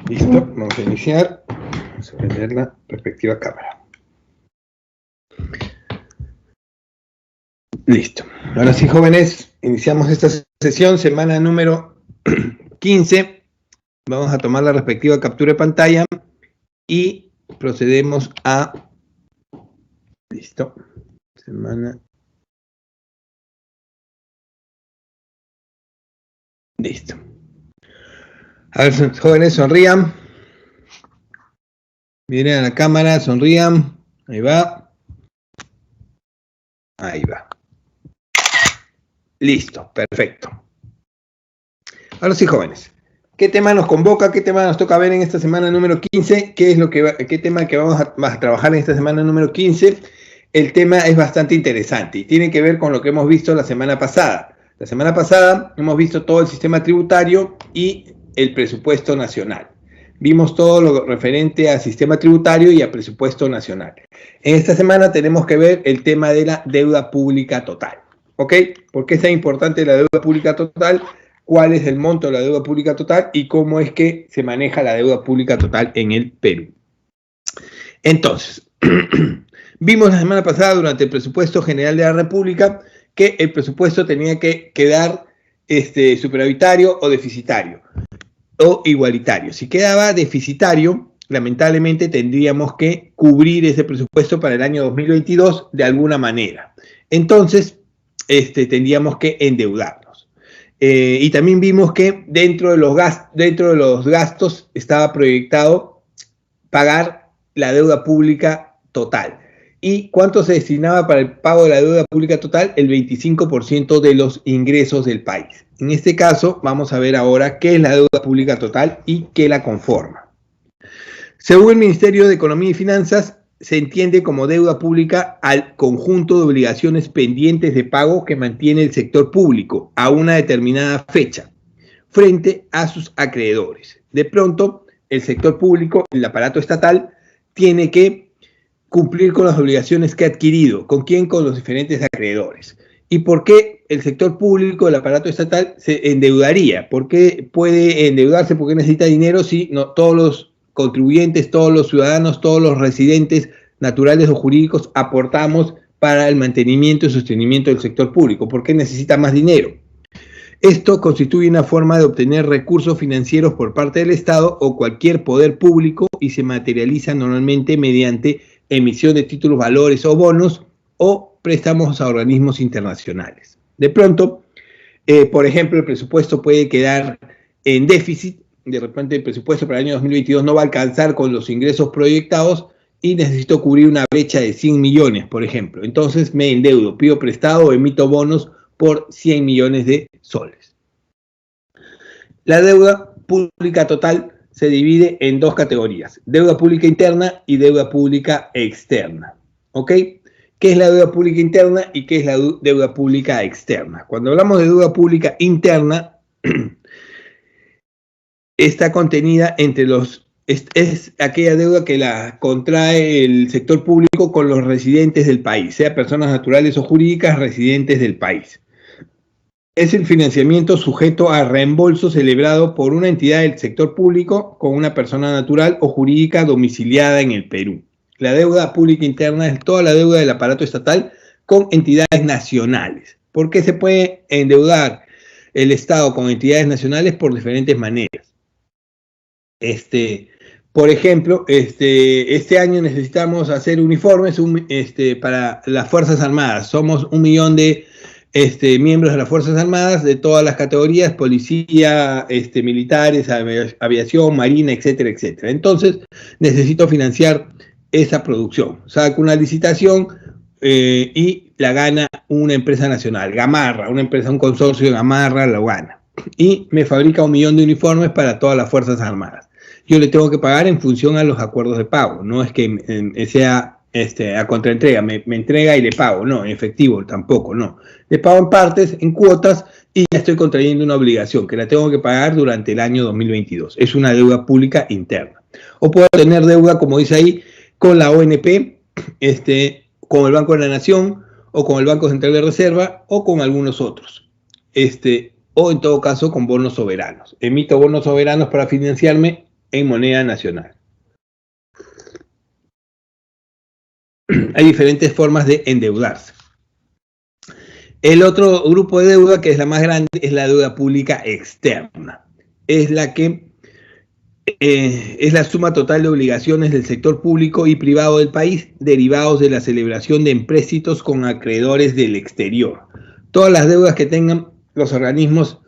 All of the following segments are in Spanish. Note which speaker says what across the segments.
Speaker 1: Listo, vamos a iniciar. Vamos a prender la respectiva cámara. Listo. Ahora sí, jóvenes, iniciamos esta sesión, semana número 15. Vamos a tomar la respectiva captura de pantalla y procedemos a... Listo. Semana... Listo. A ver, jóvenes, sonrían. Miren a la cámara, sonrían. Ahí va. Ahí va. Listo, perfecto. Ahora sí, jóvenes. ¿Qué tema nos convoca? ¿Qué tema nos toca ver en esta semana número 15? ¿Qué tema que vamos a trabajar en esta semana número 15? El tema es bastante interesante y tiene que ver con lo que hemos visto la semana pasada. La semana pasada hemos visto todo el sistema tributario y el presupuesto nacional. Vimos todo lo referente al sistema tributario y al presupuesto nacional. En esta semana tenemos que ver el tema de la deuda pública total. ¿Ok? ¿Por qué es tan importante la deuda pública total? ¿Cuál es el monto de la deuda pública total? Y cómo es que se maneja la deuda pública total en el Perú. Entonces, vimos la semana pasada durante el presupuesto general de la República que el presupuesto tenía que quedar superavitario o deficitario o igualitario. Si quedaba deficitario, lamentablemente tendríamos que cubrir ese presupuesto para el año 2022 de alguna manera. Entonces, tendríamos que endeudarnos. Y también vimos que dentro de los gastos estaba proyectado pagar la deuda pública total. ¿Y cuánto se destinaba para el pago de la deuda pública total? El 25% de los ingresos del país. En este caso, vamos a ver ahora qué es la deuda pública total y qué la conforma. Según el Ministerio de Economía y Finanzas, se entiende como deuda pública al conjunto de obligaciones pendientes de pago que mantiene el sector público a una determinada fecha frente a sus acreedores. De pronto, el sector público, el aparato estatal, tiene que cumplir con las obligaciones que ha adquirido. ¿Con quién? Con los diferentes acreedores. ¿Y por qué el sector público, el aparato estatal, se endeudaría? ¿Por qué puede endeudarse? ¿Por qué necesita dinero si no, todos los contribuyentes, todos los ciudadanos, todos los residentes naturales o jurídicos aportamos para el mantenimiento y sostenimiento del sector público? ¿Por qué necesita más dinero? Esto constituye una forma de obtener recursos financieros por parte del Estado o cualquier poder público y se materializa normalmente mediante emisión de títulos, valores o bonos o préstamos a organismos internacionales. De pronto, por ejemplo, el presupuesto puede quedar en déficit. De repente el presupuesto para el año 2022 no va a alcanzar con los ingresos proyectados y necesito cubrir una brecha de 100 millones, por ejemplo. Entonces me endeudo, pido prestado o emito bonos por 100 millones de soles. La deuda pública total se divide en dos categorías, deuda pública interna y deuda pública externa. ¿Ok? ¿Qué es la deuda pública interna y qué es la deuda pública externa? Cuando hablamos de deuda pública interna, está contenida entre es aquella deuda que la contrae el sector público con los residentes del país, sea personas naturales o jurídicas residentes del país. Es el financiamiento sujeto a reembolso celebrado por una entidad del sector público con una persona natural o jurídica domiciliada en el Perú. La deuda pública interna es toda la deuda del aparato estatal con entidades nacionales. ¿Por qué se puede endeudar el Estado con entidades nacionales? Por diferentes maneras. Por ejemplo, este año necesitamos hacer uniformes para las Fuerzas Armadas. Somos 1 millón de miembros de las Fuerzas Armadas de todas las categorías, policía, militares, aviación, marina, etcétera, etcétera. Entonces, necesito financiar esa producción. Saco una licitación y la gana una empresa nacional, Gamarra, un consorcio de Gamarra la gana. Y me fabrica 1 millón de uniformes para todas las Fuerzas Armadas. Yo le tengo que pagar en función a los acuerdos de pago, no es que sea a contraentrega, me entrega y le pago, no, en efectivo tampoco, no. Le pago en partes, en cuotas y ya estoy contrayendo una obligación que la tengo que pagar durante el año 2022. Es una deuda pública interna. O puedo tener deuda, como dice ahí, con la ONP, con el Banco de la Nación o con el Banco Central de Reserva o con algunos otros. O en todo caso con bonos soberanos. Emito bonos soberanos para financiarme en moneda nacional. Hay diferentes formas de endeudarse. El otro grupo de deuda, que es la más grande, es la deuda pública externa. Es la que es la suma total de obligaciones del sector público y privado del país derivados de la celebración de empréstitos con acreedores del exterior. Todas las deudas que tengan los organismos,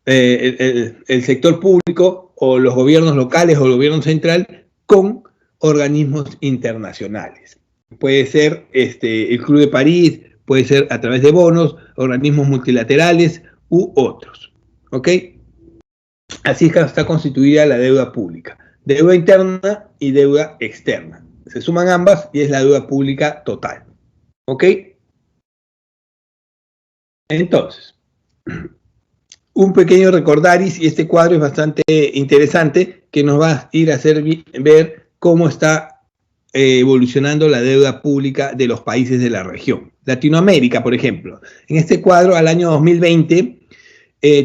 Speaker 1: el sector público o los gobiernos locales o el gobierno central con organismos internacionales. Puede ser el Club de París, puede ser a través de bonos, organismos multilaterales u otros. ¿Ok? Así es que está constituida la deuda pública. Deuda interna y deuda externa. Se suman ambas y es la deuda pública total. ¿Ok? Entonces, un pequeño recordaris, y este cuadro es bastante interesante, que nos va a ir a hacer ver cómo está evolucionando la deuda pública de los países de la región. Latinoamérica, por ejemplo. En este cuadro, al año 2020,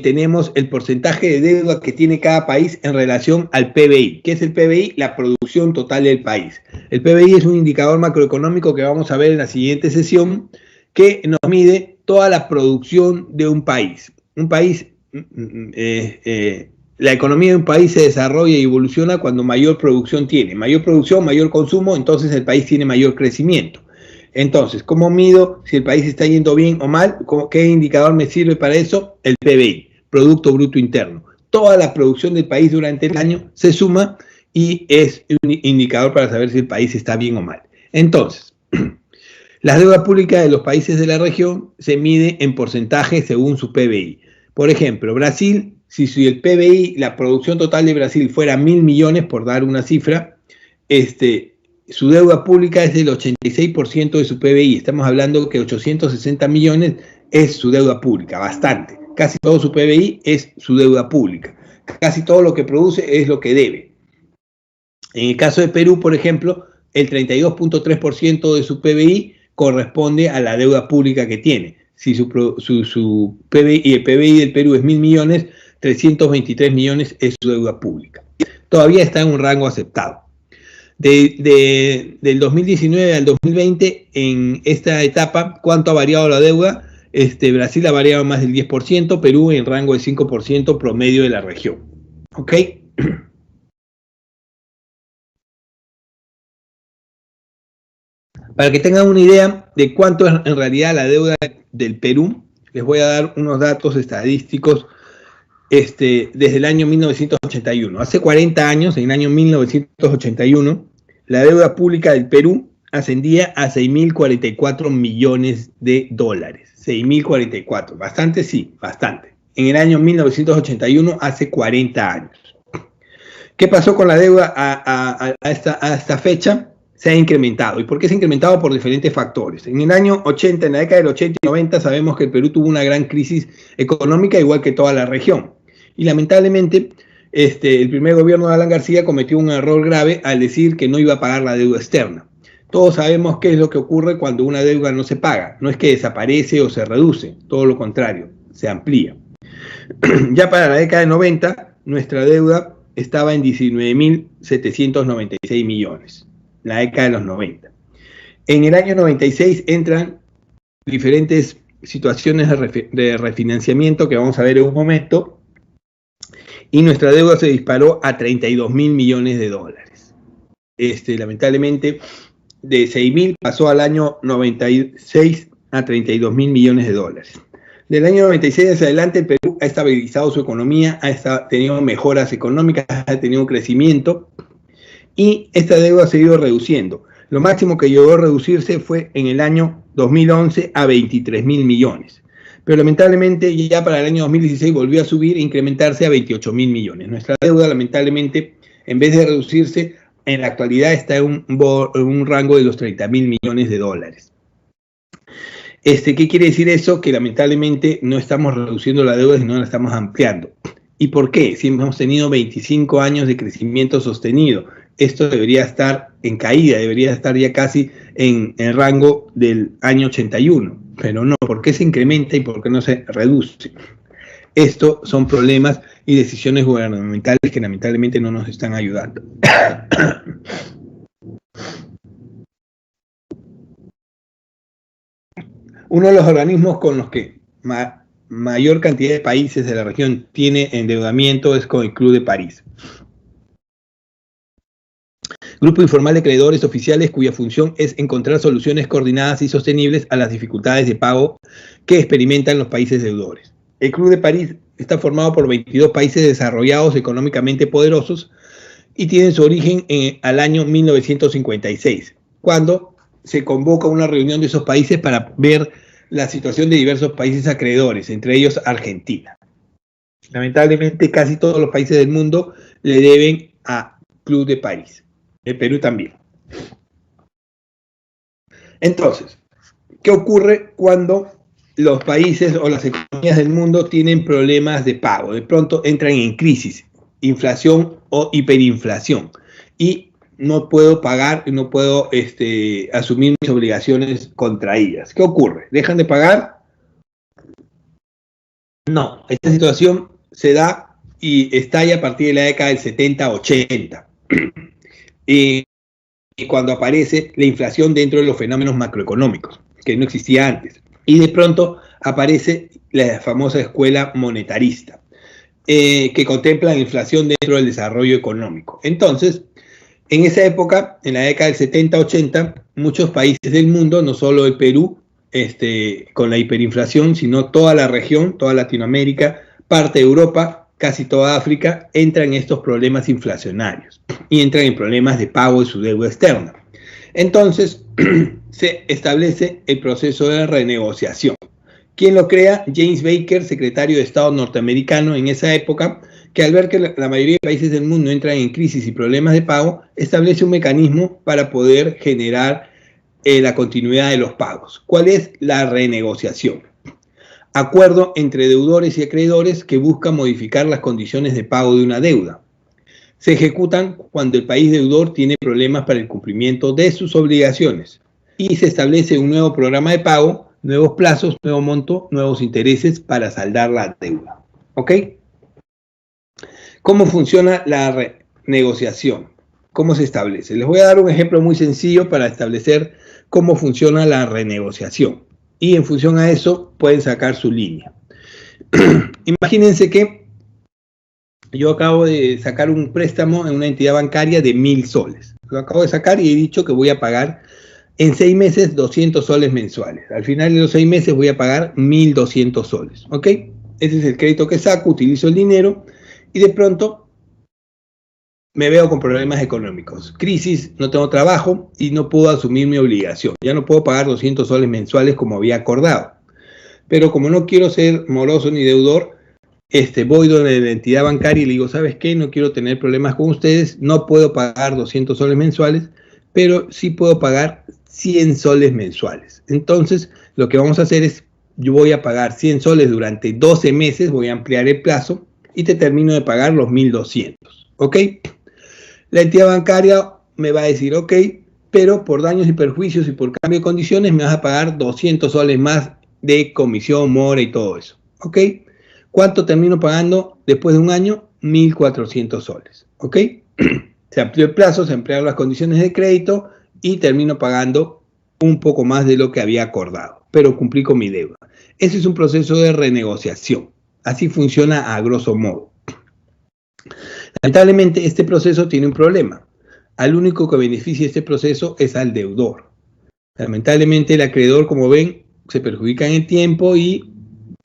Speaker 1: tenemos el porcentaje de deuda que tiene cada país en relación al PBI. ¿Qué es el PBI? La producción total del país. El PBI es un indicador macroeconómico que vamos a ver en la siguiente sesión, que nos mide toda la producción de un país. Un país, la economía de un país se desarrolla y evoluciona cuando mayor producción tiene. Mayor producción, mayor consumo, entonces el país tiene mayor crecimiento. Entonces, ¿cómo mido si el país está yendo bien o mal? ¿Qué indicador me sirve para eso? El PBI, Producto Bruto Interno. Toda la producción del país durante el año se suma y es un indicador para saber si el país está bien o mal. Entonces, la deuda pública de los países de la región se mide en porcentaje según su PBI. Por ejemplo, Brasil, si el PBI, la producción total de Brasil fuera 1.000 millones, por dar una cifra, su deuda pública es del 86% de su PBI. Estamos hablando que 860 millones es su deuda pública, bastante. Casi todo su PBI es su deuda pública. Casi todo lo que produce es lo que debe. En el caso de Perú, por ejemplo, el 32.3% de su PBI corresponde a la deuda pública que tiene. Si su PBI, el PBI del Perú es 1.000 millones, 323 millones es su deuda pública. Todavía está en un rango aceptado. Del 2019 al 2020, en esta etapa, ¿cuánto ha variado la deuda? Brasil ha variado más del 10%, Perú en rango de 5% promedio de la región. ¿Ok? Para que tengan una idea de cuánto es en realidad la deuda del Perú, les voy a dar unos datos estadísticos desde el año 1981. Hace 40 años, en el año 1981, la deuda pública del Perú ascendía a 6.044 millones de dólares. 6.044, bastante, sí, bastante. En el año 1981, hace 40 años. ¿Qué pasó con la deuda a esta fecha? Se ha incrementado. ¿Y por qué se ha incrementado? Por diferentes factores. En el año 80, en la década del 80 y 90, sabemos que el Perú tuvo una gran crisis económica, igual que toda la región. Y lamentablemente, el primer gobierno de Alan García cometió un error grave al decir que no iba a pagar la deuda externa. Todos sabemos qué es lo que ocurre cuando una deuda no se paga. No es que desaparece o se reduce, todo lo contrario, se amplía. Ya para la década de 90, nuestra deuda estaba en 19.796 millones. La década de los 90. En el año 96 entran diferentes situaciones de refinanciamiento que vamos a ver en un momento, y nuestra deuda se disparó a 32.000 millones de dólares. Lamentablemente, de 6.000 pasó al año 96 a 32.000 millones de dólares. Del año 96 hacia adelante, el Perú ha estabilizado su economía, ha tenido mejoras económicas, ha tenido un crecimiento, y esta deuda ha seguido reduciendo. Lo máximo que llegó a reducirse fue en el año 2011 a 23.000 millones. Pero lamentablemente ya para el año 2016 volvió a subir e incrementarse a 28.000 millones. Nuestra deuda, lamentablemente, en vez de reducirse, en la actualidad está en un rango de los 30.000 millones de dólares. ¿Qué quiere decir eso? Que lamentablemente no estamos reduciendo la deuda, sino la estamos ampliando. ¿Y por qué? Si hemos tenido 25 años de crecimiento sostenido, esto debería estar en caída, debería estar ya casi en el rango del año 81, pero no. ¿Por qué se incrementa y por qué no se reduce? Esto son problemas y decisiones gubernamentales que lamentablemente no nos están ayudando. Uno de los organismos con los que mayor cantidad de países de la región tiene endeudamiento es con el Club de París. Grupo informal de acreedores oficiales cuya función es encontrar soluciones coordinadas y sostenibles a las dificultades de pago que experimentan los países deudores. El Club de París está formado por 22 países desarrollados económicamente poderosos y tiene su origen al año 1956, cuando se convoca una reunión de esos países para ver la situación de diversos países acreedores, entre ellos Argentina. Lamentablemente, casi todos los países del mundo le deben a Club de París. El Perú también. Entonces, ¿qué ocurre cuando los países o las economías del mundo tienen problemas de pago? De pronto entran en crisis, inflación o hiperinflación, y no puedo pagar, no puedo asumir mis obligaciones contra ellas. ¿Qué ocurre? ¿Dejan de pagar? No, esta situación se da y estalla a partir de la década del 70-80. Y cuando aparece la inflación dentro de los fenómenos macroeconómicos, que no existía antes. Y de pronto aparece la famosa escuela monetarista, que contempla la inflación dentro del desarrollo económico. Entonces, en esa época, en la década del 70-80, muchos países del mundo, no solo el Perú, con la hiperinflación, sino toda la región, toda Latinoamérica, parte de Europa, casi toda África, entran en estos problemas inflacionarios y entran en problemas de pago de su deuda externa. Entonces, se establece el proceso de renegociación. ¿Quién lo crea? James Baker, secretario de Estado norteamericano en esa época, que al ver que la mayoría de países del mundo entran en crisis y problemas de pago, establece un mecanismo para poder generar la continuidad de los pagos. ¿Cuál es la renegociación? Acuerdo entre deudores y acreedores que busca modificar las condiciones de pago de una deuda. Se ejecutan cuando el país deudor tiene problemas para el cumplimiento de sus obligaciones y se establece un nuevo programa de pago, nuevos plazos, nuevo monto, nuevos intereses para saldar la deuda. ¿Ok? ¿Cómo funciona la renegociación? ¿Cómo se establece? Les voy a dar un ejemplo muy sencillo para establecer cómo funciona la renegociación. Y en función a eso pueden sacar su línea. Imagínense que yo acabo de sacar un préstamo en una entidad bancaria de 1.000 soles. Lo acabo de sacar y he dicho que voy a pagar en 6 meses 200 soles mensuales. Al final de los 6 meses voy a pagar 1.200 soles. ¿Ok? Ese es el crédito que saco, utilizo el dinero y de pronto me veo con problemas económicos. Crisis, no tengo trabajo y no puedo asumir mi obligación. Ya no puedo pagar 200 soles mensuales como había acordado. Pero como no quiero ser moroso ni deudor, voy donde la entidad bancaria y le digo, ¿sabes qué? No quiero tener problemas con ustedes, no puedo pagar 200 soles mensuales, pero sí puedo pagar 100 soles mensuales. Entonces, lo que vamos a hacer es, yo voy a pagar 100 soles durante 12 meses, voy a ampliar el plazo y te termino de pagar los 1.200, ¿ok? La entidad bancaria me va a decir, ok, pero por daños y perjuicios y por cambio de condiciones me vas a pagar 200 soles más de comisión, mora y todo eso, ¿ok? ¿Cuánto termino pagando después de un año? 1.400 soles, ¿ok? Se amplió el plazo, se ampliaron las condiciones de crédito y termino pagando un poco más de lo que había acordado, pero cumplí con mi deuda. Ese es un proceso de renegociación. Así funciona a grosso modo. Lamentablemente, este proceso tiene un problema. Al único que beneficia este proceso es al deudor. Lamentablemente, el acreedor, como ven, se perjudica en el tiempo y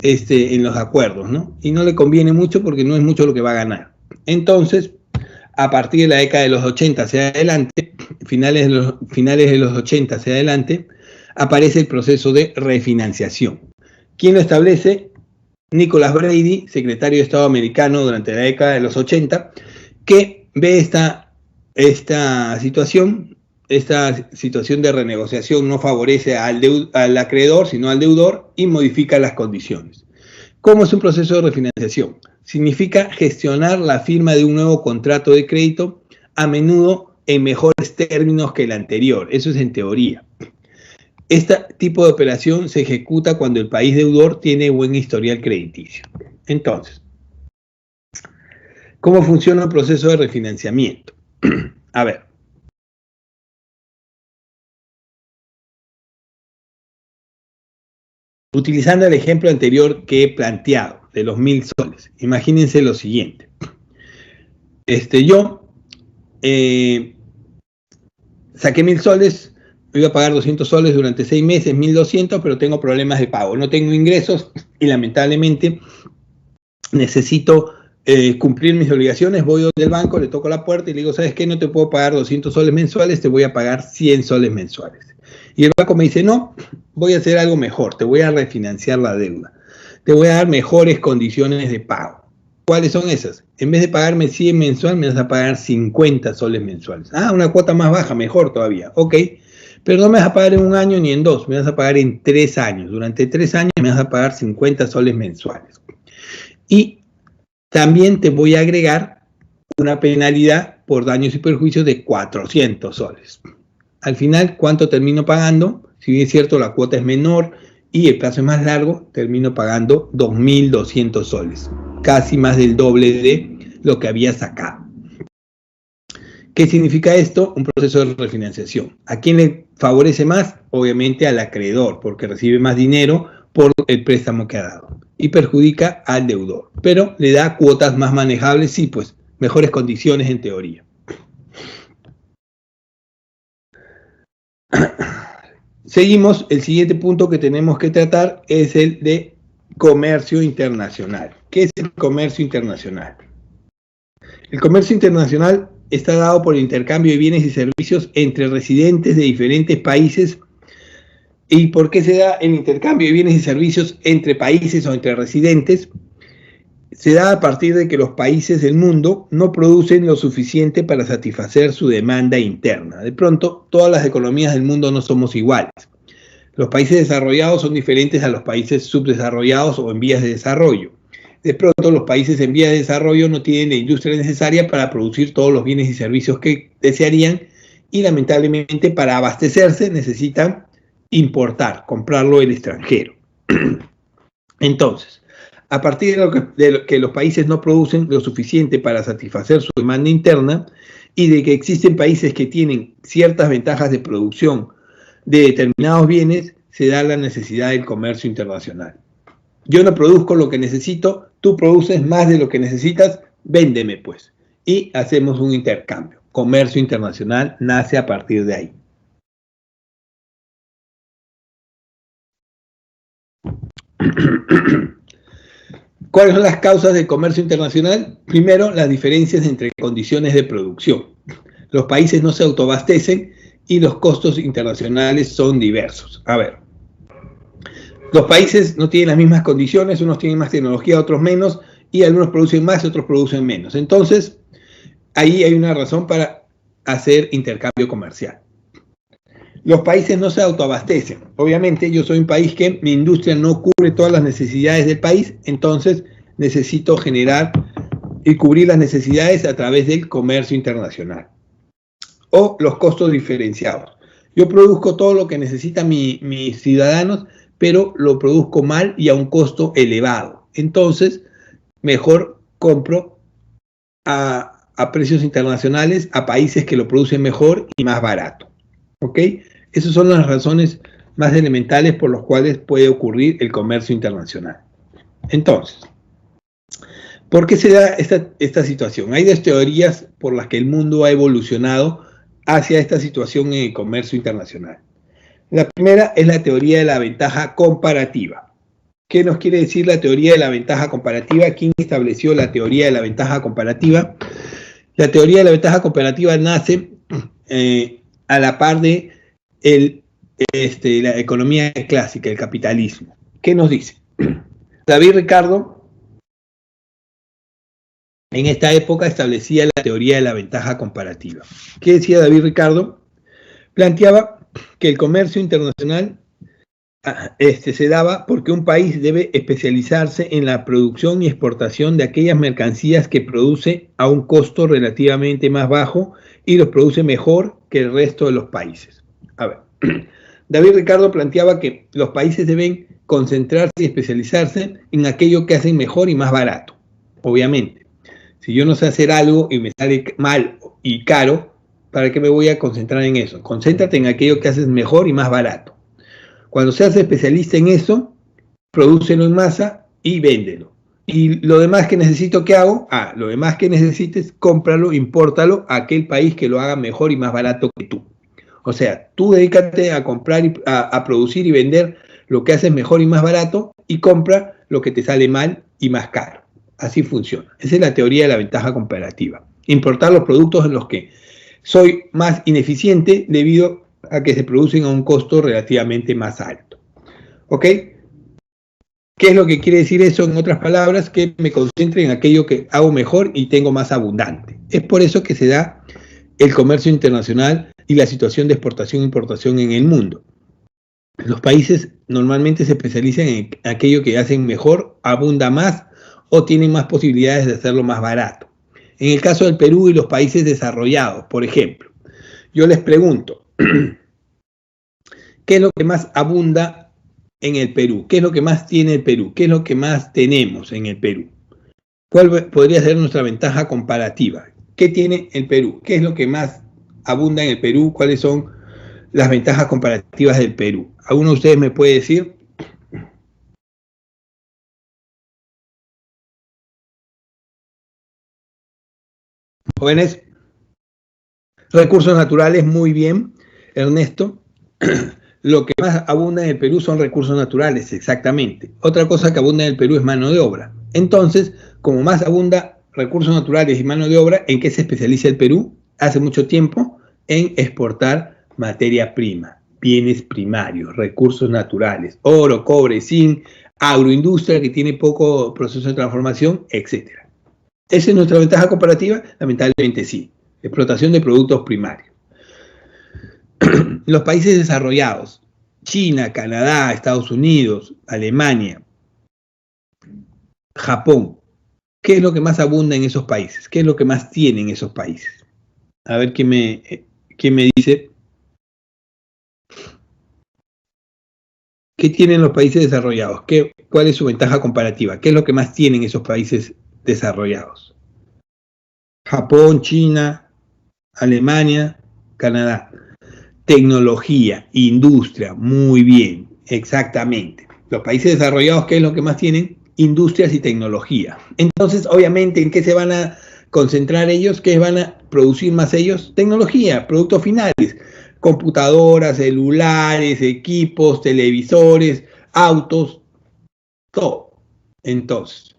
Speaker 1: en los acuerdos, ¿no? Y no le conviene mucho porque no es mucho lo que va a ganar. Entonces, a partir de la década de los 80 hacia adelante, finales de los 80 hacia adelante, aparece el proceso de refinanciación. ¿Quién lo establece? Nicholas Brady, secretario de Estado americano durante la década de los 80, que ve esta situación de renegociación no favorece al acreedor, sino al deudor y modifica las condiciones. ¿Cómo es un proceso de refinanciación? Significa gestionar la firma de un nuevo contrato de crédito, a menudo en mejores términos que el anterior. Eso es en teoría. Este tipo de operación se ejecuta cuando el país deudor tiene buen historial crediticio. Entonces, ¿cómo funciona el proceso de refinanciamiento? A ver. Utilizando el ejemplo anterior que he planteado, de los 1.000 soles, imagínense lo siguiente. Yo saqué 1.000 soles, iba a pagar 200 soles durante 6 meses, 1.200, pero tengo problemas de pago. No tengo ingresos y lamentablemente necesito cumplir mis obligaciones. Voy donde el banco, le toco la puerta y le digo, ¿sabes qué? No te puedo pagar 200 soles mensuales, te voy a pagar 100 soles mensuales. Y el banco me dice, no, voy a hacer algo mejor, te voy a refinanciar la deuda. Te voy a dar mejores condiciones de pago. ¿Cuáles son esas? En vez de pagarme 100 mensual, me vas a pagar 50 soles mensuales. Ah, una cuota más baja, mejor todavía. Ok, pero no me vas a pagar en 1 año ni en 2, me vas a pagar en 3 años. Durante 3 años me vas a pagar 50 soles mensuales. Y también te voy a agregar una penalidad por daños y perjuicios de 400 soles. Al final, ¿cuánto termino pagando? Si bien es cierto, la cuota es menor y el plazo es más largo, termino pagando 2.200 soles. Casi más del doble de lo que había sacado. ¿Qué significa esto? Un proceso de refinanciación. ¿A quién le favorece más? Obviamente al acreedor, porque recibe más dinero por el préstamo que ha dado. Y perjudica al deudor. Pero le da cuotas más manejables, sí, pues, mejores condiciones en teoría. Seguimos, el siguiente punto que tenemos que tratar es el de comercio internacional. ¿Qué es el comercio internacional? El comercio internacional está dado por el intercambio de bienes y servicios entre residentes de diferentes países. ¿Y por qué se da el intercambio de bienes y servicios entre países o entre residentes? Se da a partir de que los países del mundo no producen lo suficiente para satisfacer su demanda interna. De pronto, todas las economías del mundo no somos iguales. Los países desarrollados son diferentes a los países subdesarrollados o en vías de desarrollo. De pronto, los países en vías de desarrollo no tienen la industria necesaria para producir todos los bienes y servicios que desearían y lamentablemente para abastecerse necesitan importar, comprarlo del extranjero. Entonces, a partir de lo que los países no producen lo suficiente para satisfacer su demanda interna y de que existen países que tienen ciertas ventajas de producción de determinados bienes, se da la necesidad del comercio internacional. Yo no produzco lo que necesito, tú produces más de lo que necesitas, véndeme pues. Y hacemos un intercambio. Comercio internacional nace a partir de ahí. ¿Cuáles son las causas del comercio internacional? Primero, las diferencias entre condiciones de producción. Los países no se autoabastecen y los costos internacionales son diversos. A ver, los países no tienen las mismas condiciones, unos tienen más tecnología, otros menos, y algunos producen más y otros producen menos. Entonces, ahí hay una razón para hacer intercambio comercial. Los países no se autoabastecen. Obviamente yo soy un país que mi industria no cubre todas las necesidades del país, entonces necesito generar y cubrir las necesidades a través del comercio internacional. O los costos diferenciados. Yo produzco todo lo que necesitan mis ciudadanos, pero lo produzco mal y a un costo elevado. Entonces, mejor compro a precios internacionales a países que lo producen mejor y más barato. ¿Ok? Esas son las razones más elementales por las cuales puede ocurrir el comercio internacional. Entonces, ¿por qué se da esta situación? Hay dos teorías por las que el mundo ha evolucionado hacia esta situación en el comercio internacional. La primera es la teoría de la ventaja comparativa. ¿Qué nos quiere decir la teoría de la ventaja comparativa? ¿Quién estableció la teoría de la ventaja comparativa? La teoría de la ventaja comparativa nace a la par de la economía clásica, el capitalismo. ¿Qué nos dice? David Ricardo en esta época establecía la teoría de la ventaja comparativa. ¿Qué decía David Ricardo? Planteaba que el comercio internacional se daba porque un país debe especializarse en la producción y exportación de aquellas mercancías que produce a un costo relativamente más bajo y los produce mejor que el resto de los países. A ver, David Ricardo planteaba que los países deben concentrarse y especializarse en aquello que hacen mejor y más barato, obviamente. Si yo no sé hacer algo y me sale mal y caro, ¿para qué me voy a concentrar en eso? Concéntrate en aquello que haces mejor y más barato. Cuando seas especialista en eso, prodúcelo en masa y véndelo. Y lo demás que necesito, ¿qué hago? Lo demás que necesites, cómpralo, impórtalo a aquel país que lo haga mejor y más barato que tú. O sea, tú dedícate a comprar, a producir y vender lo que haces mejor y más barato y compra lo que te sale mal y más caro. Así funciona. Esa es la teoría de la ventaja comparativa. Importar los productos en los que soy más ineficiente debido a que se producen a un costo relativamente más alto. ¿Ok? ¿Qué es lo que quiere decir eso? En otras palabras, que me concentre en aquello que hago mejor y tengo más abundante. Es por eso que se da el comercio internacional y la situación de exportación e importación en el mundo. Los países normalmente se especializan en aquello que hacen mejor, abunda más o tienen más posibilidades de hacerlo más barato. En el caso del Perú y los países desarrollados, por ejemplo, yo les pregunto, ¿qué es lo que más abunda en el Perú? ¿Qué es lo que más tiene el Perú? ¿Qué es lo que más tenemos en el Perú? ¿Cuál podría ser nuestra ventaja comparativa? ¿Qué tiene el Perú? ¿Qué es lo que más abunda en el Perú? ¿Cuáles son las ventajas comparativas del Perú? ¿Alguno de ustedes me puede decir? Jóvenes, recursos naturales, muy bien, Ernesto. Lo que más abunda en el Perú son recursos naturales, exactamente. Otra cosa que abunda en el Perú es mano de obra. Entonces, como más abunda recursos naturales y mano de obra, ¿en qué se especializa el Perú? Hace mucho tiempo en exportar materia prima, bienes primarios, recursos naturales, oro, cobre, zinc, agroindustria que tiene poco proceso de transformación, etc. ¿Esa es nuestra ventaja comparativa? Lamentablemente sí. Explotación de productos primarios. Los países desarrollados, China, Canadá, Estados Unidos, Alemania, Japón, ¿qué es lo que más abunda en esos países? ¿Qué es lo que más tienen esos países? A ver quién me dice. ¿Qué tienen los países desarrollados? ¿Cuál es su ventaja comparativa? ¿Qué es lo que más tienen esos países desarrollados? Japón, China, Alemania, Canadá. Tecnología, industria, muy bien, exactamente. Los países desarrollados, ¿qué es lo que más tienen? Industrias y tecnología. Entonces, obviamente, ¿en qué se van a concentrar ellos? ¿Qué van a producir más ellos? Tecnología, productos finales, computadoras, celulares, equipos, televisores, autos, todo. Entonces,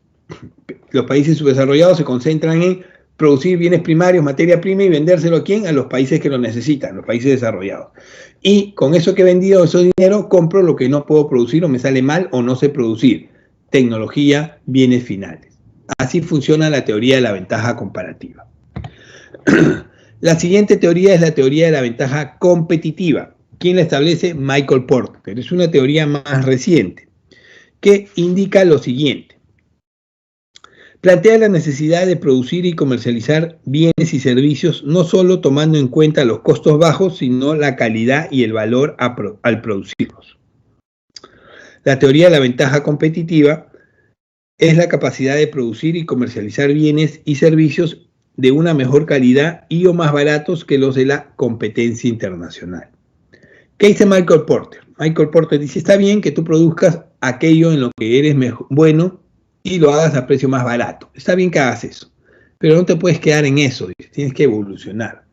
Speaker 1: los países subdesarrollados se concentran en producir bienes primarios, materia prima y vendérselo a quién? A los países que lo necesitan, los países desarrollados. Y con eso que he vendido, ese dinero, compro lo que no puedo producir o me sale mal o no sé producir. Tecnología, bienes finales. Así funciona la teoría de la ventaja comparativa. La siguiente teoría es la teoría de la ventaja competitiva. ¿Quién la establece? Michael Porter. Es una teoría más reciente que indica lo siguiente. Plantea la necesidad de producir y comercializar bienes y servicios no solo tomando en cuenta los costos bajos, sino la calidad y el valor al producirlos. La teoría de la ventaja competitiva es la capacidad de producir y comercializar bienes y servicios de una mejor calidad y o más baratos que los de la competencia internacional. ¿Qué dice Michael Porter? Michael Porter dice, está bien que tú produzcas aquello en lo que eres bueno y lo hagas a precio más barato. Está bien que hagas eso, pero no te puedes quedar en eso, tienes que evolucionar.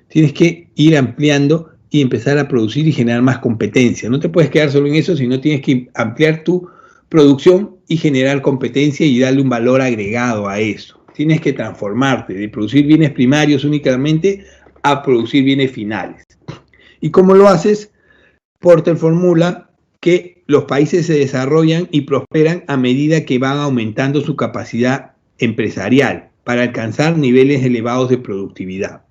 Speaker 1: Tienes que ir ampliando y empezar a producir y generar más competencia. No te puedes quedar solo en eso, sino tienes que ampliar tu producción y generar competencia y darle un valor agregado a eso. Tienes que transformarte de producir bienes primarios únicamente a producir bienes finales. ¿Y cómo lo haces? Porter formula que los países se desarrollan y prosperan a medida que van aumentando su capacidad empresarial para alcanzar niveles elevados de productividad.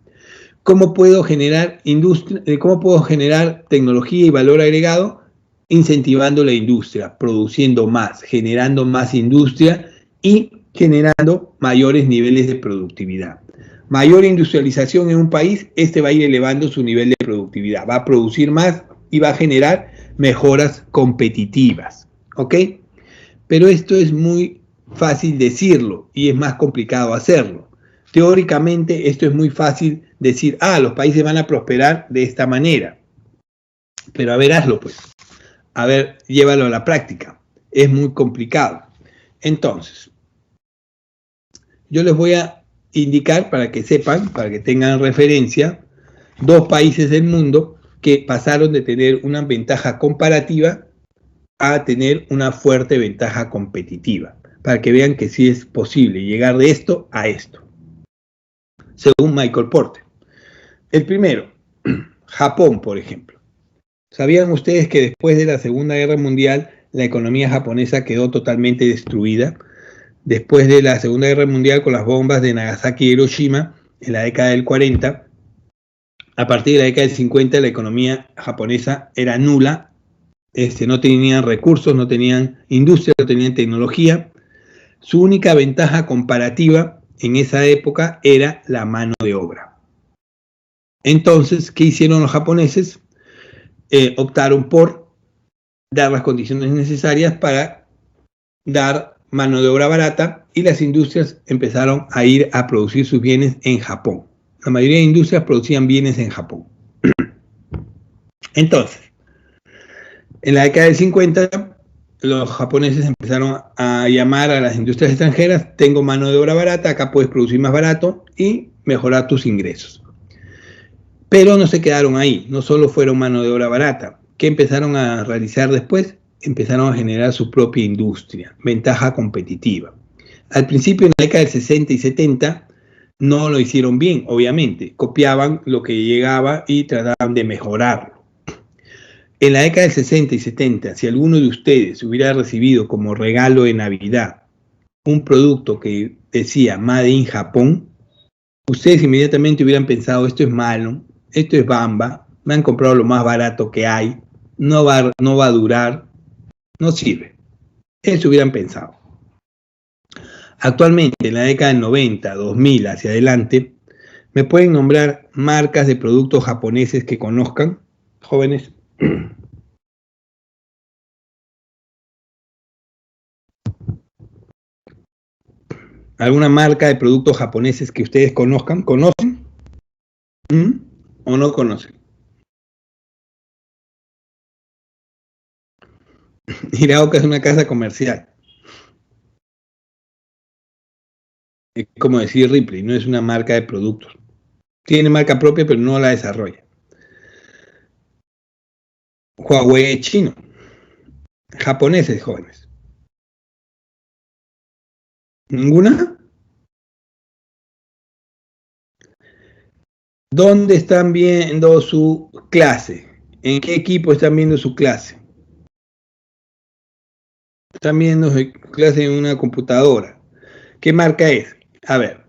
Speaker 1: ¿Cómo puedo generar tecnología y valor agregado? Incentivando la industria, produciendo más, generando más industria y generando mayores niveles de productividad. Mayor industrialización en un país, este va a ir elevando su nivel de productividad, va a producir más y va a generar mejoras competitivas. ¿ok? Pero esto es muy fácil decirlo y es más complicado hacerlo. Teóricamente esto es muy fácil decir, los países van a prosperar de esta manera. Pero a ver, hazlo pues. A ver, llévalo a la práctica. Es muy complicado. Entonces, yo les voy a indicar para que sepan, para que tengan referencia, 2 países del mundo que pasaron de tener una ventaja comparativa a tener una fuerte ventaja competitiva, para que vean que sí es posible llegar de esto a esto, según Michael Porter. El primero, Japón, por ejemplo. ¿Sabían ustedes que después de la Segunda Guerra Mundial la economía japonesa quedó totalmente destruida? Después de la Segunda Guerra Mundial, con las bombas de Nagasaki y Hiroshima, en la década del 40, a partir de la década del 50 la economía japonesa era nula, no tenían recursos, no tenían industria, no tenían tecnología. Su única ventaja comparativa en esa época era la mano de obra. Entonces, ¿qué hicieron los japoneses? Optaron por dar las condiciones necesarias para dar mano de obra barata y las industrias empezaron a ir a producir sus bienes en Japón. La mayoría de industrias producían bienes en Japón. Entonces, en la década del 50, los japoneses empezaron a llamar a las industrias extranjeras, tengo mano de obra barata, acá puedes producir más barato y mejorar tus ingresos. Pero no se quedaron ahí, no solo fueron mano de obra barata. ¿Qué empezaron a realizar después? Empezaron a generar su propia industria, ventaja competitiva. Al principio, en la década del 60 y 70, no lo hicieron bien, obviamente. Copiaban lo que llegaba y trataban de mejorarlo. En la década del 60 y 70, si alguno de ustedes hubiera recibido como regalo de Navidad un producto que decía Made in Japón, ustedes inmediatamente hubieran pensado, esto es malo, esto es bamba, me han comprado lo más barato que hay, no va a durar, no sirve. Eso hubieran pensado. Actualmente, en la década del 90, 2000 hacia adelante, ¿me pueden nombrar marcas de productos japoneses que conozcan, jóvenes? ¿Alguna marca de productos japoneses que ustedes conozcan? ¿Conocen? ¿O no conocen? Hiraoka es una casa comercial. Es como decir Ripley, no es una marca de productos. Tiene marca propia, pero no la desarrolla. Huawei es chino. Japoneses, jóvenes. ¿Ninguna? ¿Dónde están viendo su clase? ¿En qué equipo están viendo su clase? Están viendo su clase en una computadora. ¿Qué marca es? A ver.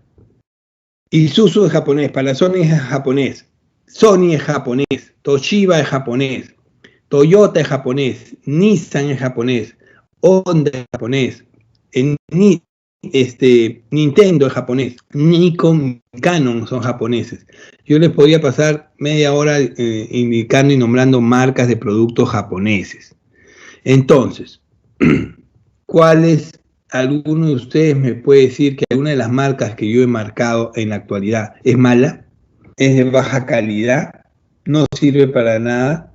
Speaker 1: Isuzu es japonés, Panasonic es japonés, Sony es japonés, Toshiba es japonés, Toyota es japonés, Nissan es japonés, Honda es japonés, Nintendo es japonés, Nikon, Canon son japoneses. Yo les podría pasar media hora indicando y nombrando marcas de productos japoneses. Entonces, ¿alguno de ustedes me puede decir que alguna de las marcas que yo he marcado en la actualidad es mala? ¿Es de baja calidad? ¿No sirve para nada?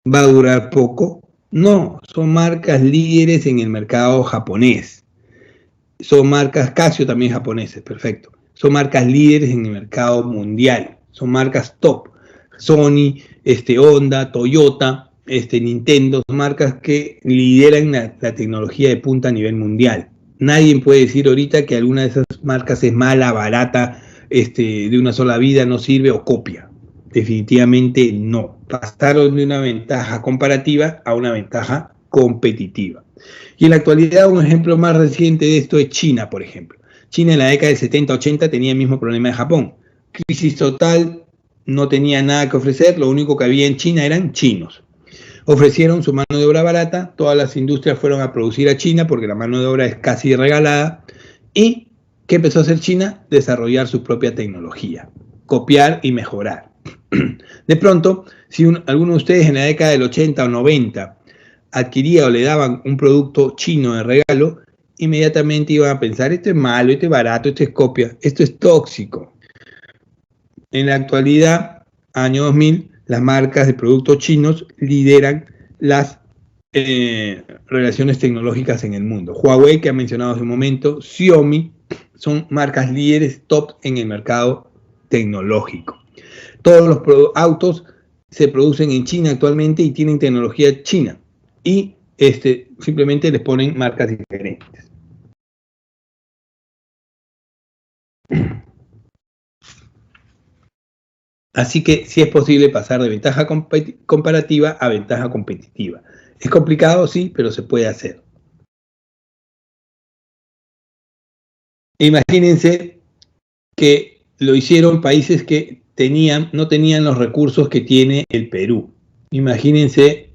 Speaker 1: ¿Va a durar poco? No, son marcas líderes en el mercado japonés. Son marcas, Casio también japoneses, perfecto. Son marcas líderes en el mercado mundial. Son marcas top. Sony, Honda, Toyota, Nintendo, son marcas que lideran la tecnología de punta a nivel mundial. Nadie puede decir ahorita que alguna de esas marcas es mala, barata, de una sola vida, no sirve o copia. Definitivamente no. Pasaron de una ventaja comparativa a una ventaja competitiva. Y en la actualidad un ejemplo más reciente de esto es China, por ejemplo. China en la década de 70-80 tenía el mismo problema de Japón. Crisis total, no tenía nada que ofrecer, lo único que había en China eran chinos. Ofrecieron su mano de obra barata, todas las industrias fueron a producir a China porque la mano de obra es casi regalada. ¿Y qué empezó a hacer China? Desarrollar su propia tecnología, copiar y mejorar. De pronto, si alguno de ustedes en la década del 80 o 90 adquiría o le daban un producto chino de regalo, inmediatamente iban a pensar, esto es malo, esto es barato, esto es copia, esto es tóxico. En la actualidad, año 2000, las marcas de productos chinos lideran las relaciones tecnológicas en el mundo. Huawei, que ha mencionado hace un momento, Xiaomi, son marcas líderes top en el mercado tecnológico. Todos los autos se producen en China actualmente y tienen tecnología china. Y simplemente les ponen marcas diferentes. Así que sí es posible pasar de ventaja comparativa a ventaja competitiva. Es complicado, sí, pero se puede hacer. Imagínense que lo hicieron países que no tenían los recursos que tiene el Perú. Imagínense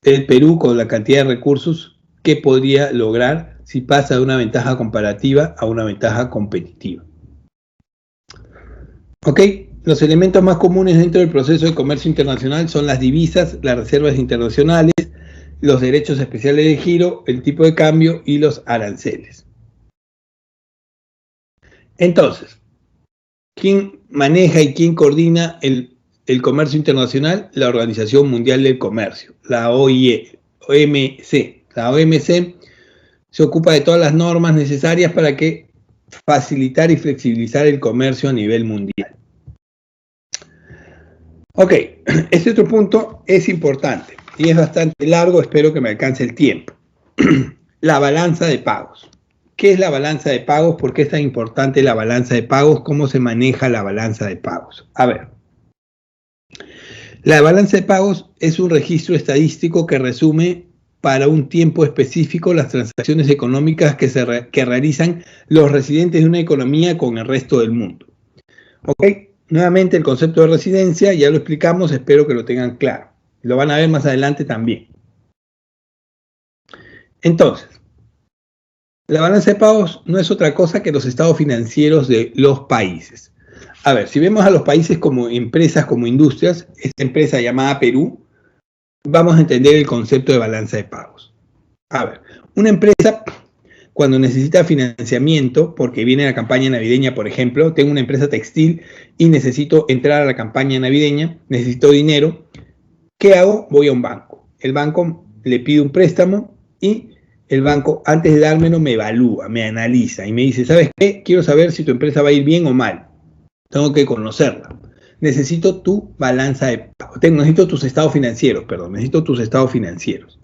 Speaker 1: el Perú con la cantidad de recursos que podría lograr si pasa de una ventaja comparativa a una ventaja competitiva. ¿Ok? Los elementos más comunes dentro del proceso de comercio internacional son las divisas, las reservas internacionales, los derechos especiales de giro, el tipo de cambio y los aranceles. Entonces, ¿quién maneja y quién coordina el comercio internacional? La Organización Mundial del Comercio, la OMC. La OMC se ocupa de todas las normas necesarias para facilitar y flexibilizar el comercio a nivel mundial. Ok, este otro punto es importante y es bastante largo, espero que me alcance el tiempo. La balanza de pagos. ¿Qué es la balanza de pagos? ¿Por qué es tan importante la balanza de pagos? ¿Cómo se maneja la balanza de pagos? A ver, la balanza de pagos es un registro estadístico que resume para un tiempo específico las transacciones económicas que realizan los residentes de una economía con el resto del mundo. ¿Ok? Nuevamente el concepto de residencia, ya lo explicamos, espero que lo tengan claro. Lo van a ver más adelante también. Entonces, la balanza de pagos no es otra cosa que los estados financieros de los países. A ver, si vemos a los países como empresas, como industrias, esta empresa llamada Perú, vamos a entender el concepto de balanza de pagos. A ver, una empresa cuando necesita financiamiento, porque viene la campaña navideña, por ejemplo, tengo una empresa textil y necesito entrar a la campaña navideña, necesito dinero, ¿qué hago? Voy a un banco. El banco le pide un préstamo y el banco, antes de dármelo, me evalúa, me analiza y me dice, ¿sabes qué? Quiero saber si tu empresa va a ir bien o mal. Tengo que conocerla. Necesito tu balanza de pago. Necesito tus estados financieros, necesito tus estados financieros.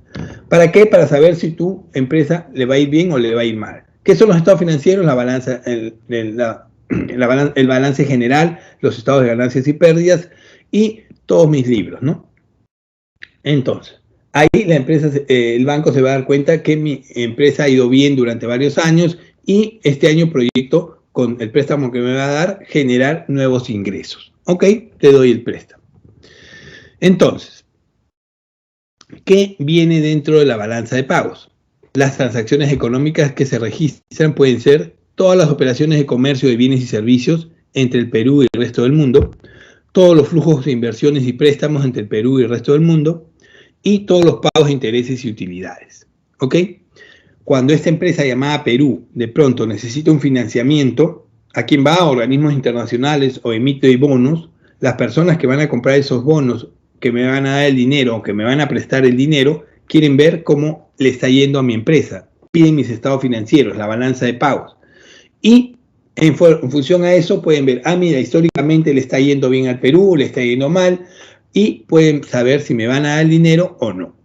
Speaker 1: ¿Para qué? Para saber si tu empresa le va a ir bien o le va a ir mal. ¿Qué son los estados financieros? La balanza, el balance general, los estados de ganancias y pérdidas y todos mis libros, ¿no? Entonces, ahí el banco se va a dar cuenta que mi empresa ha ido bien durante varios años y este año proyecto, con el préstamo que me va a dar, generar nuevos ingresos. Ok, te doy el préstamo. Entonces, ¿qué viene dentro de la balanza de pagos? Las transacciones económicas que se registran pueden ser todas las operaciones de comercio de bienes y servicios entre el Perú y el resto del mundo, todos los flujos de inversiones y préstamos entre el Perú y el resto del mundo, y todos los pagos de intereses y utilidades. ¿Ok? Cuando esta empresa llamada Perú de pronto necesita un financiamiento, ¿a quién va? A organismos internacionales o emite bonos. Las personas que van a comprar esos bonos, que me van a dar el dinero o que me van a prestar el dinero, quieren ver cómo le está yendo a mi empresa. Piden mis estados financieros, la balanza de pagos. Y en función a eso pueden ver, mira, históricamente le está yendo bien al Perú, le está yendo mal, y pueden saber si me van a dar el dinero o no.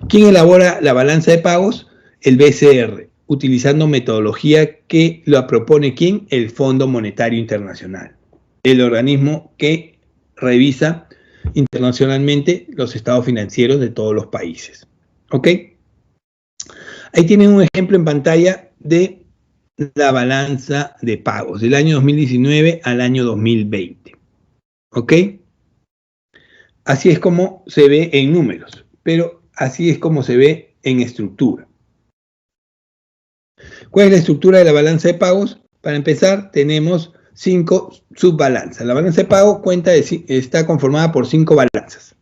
Speaker 1: ¿Quién elabora la balanza de pagos? El BCR, utilizando metodología que la propone ¿quién? El Fondo Monetario Internacional, el organismo que revisa internacionalmente los estados financieros de todos los países. ¿Ok? Ahí tienen un ejemplo en pantalla de la balanza de pagos del año 2019 al año 2020. ¿Ok? Así es como se ve en números, pero así es como se ve en estructura. ¿Cuál es la estructura de la balanza de pagos? Para empezar, tenemos 5 subbalanzas. La balanza de pagos está conformada por 5 balanzas.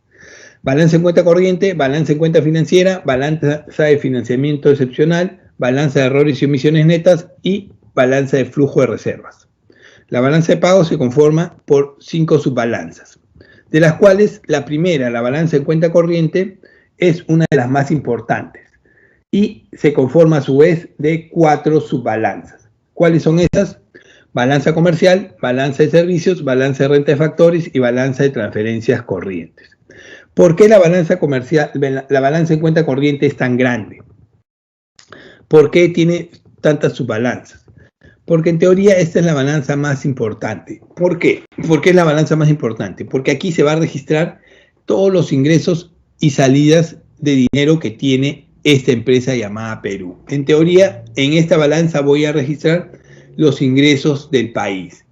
Speaker 1: Balanza en cuenta corriente, balanza en cuenta financiera, balanza de financiamiento excepcional, balanza de errores y omisiones netas y balanza de flujo de reservas. La balanza de pagos se conforma por 5 subbalanzas, de las cuales la primera, la balanza en cuenta corriente, es una de las más importantes y se conforma a su vez de 4 subbalanzas. ¿Cuáles son esas? Balanza comercial, balanza de servicios, balanza de renta de factores y balanza de transferencias corrientes. ¿Por qué la balanza comercial, la balanza en cuenta corriente es tan grande? ¿Por qué tiene tantas subbalanzas? Porque en teoría esta es la balanza más importante. ¿Por qué? ¿Por qué es la balanza más importante? Porque aquí se va a registrar todos los ingresos y salidas de dinero que tiene esta empresa llamada Perú. En teoría, en esta balanza voy a registrar los ingresos del país,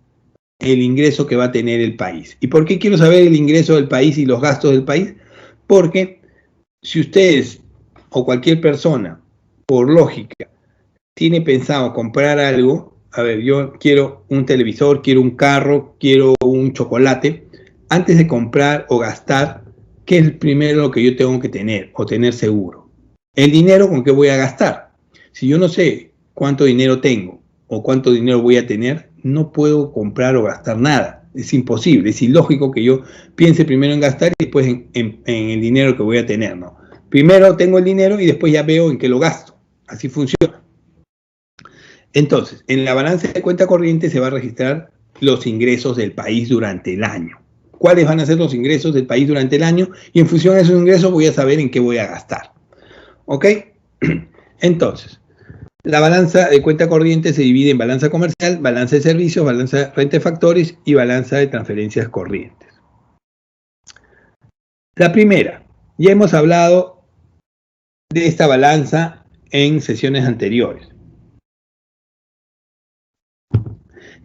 Speaker 1: el ingreso que va a tener el país. ¿Y por qué quiero saber el ingreso del país y los gastos del país? Porque si ustedes o cualquier persona, por lógica, tiene pensado comprar algo, a ver, yo quiero un televisor, quiero un carro, quiero un chocolate, antes de comprar o gastar, ¿qué es primero lo que yo tengo que tener o tener seguro? El dinero con que voy a gastar. Si yo no sé cuánto dinero tengo o cuánto dinero voy a tener, no puedo comprar o gastar nada. Es imposible, es ilógico que yo piense primero en gastar y después en el dinero que voy a tener, ¿no? Primero tengo el dinero y después ya veo en qué lo gasto. Así funciona. Entonces, en la balanza de cuenta corriente se va a registrar los ingresos del país durante el año. ¿Cuáles van a ser los ingresos del país durante el año? Y en función de esos ingresos voy a saber en qué voy a gastar. ¿Ok? Entonces, la balanza de cuenta corriente se divide en balanza comercial, balanza de servicios, balanza de renta de factores y balanza de transferencias corrientes. La primera, ya hemos hablado de esta balanza en sesiones anteriores.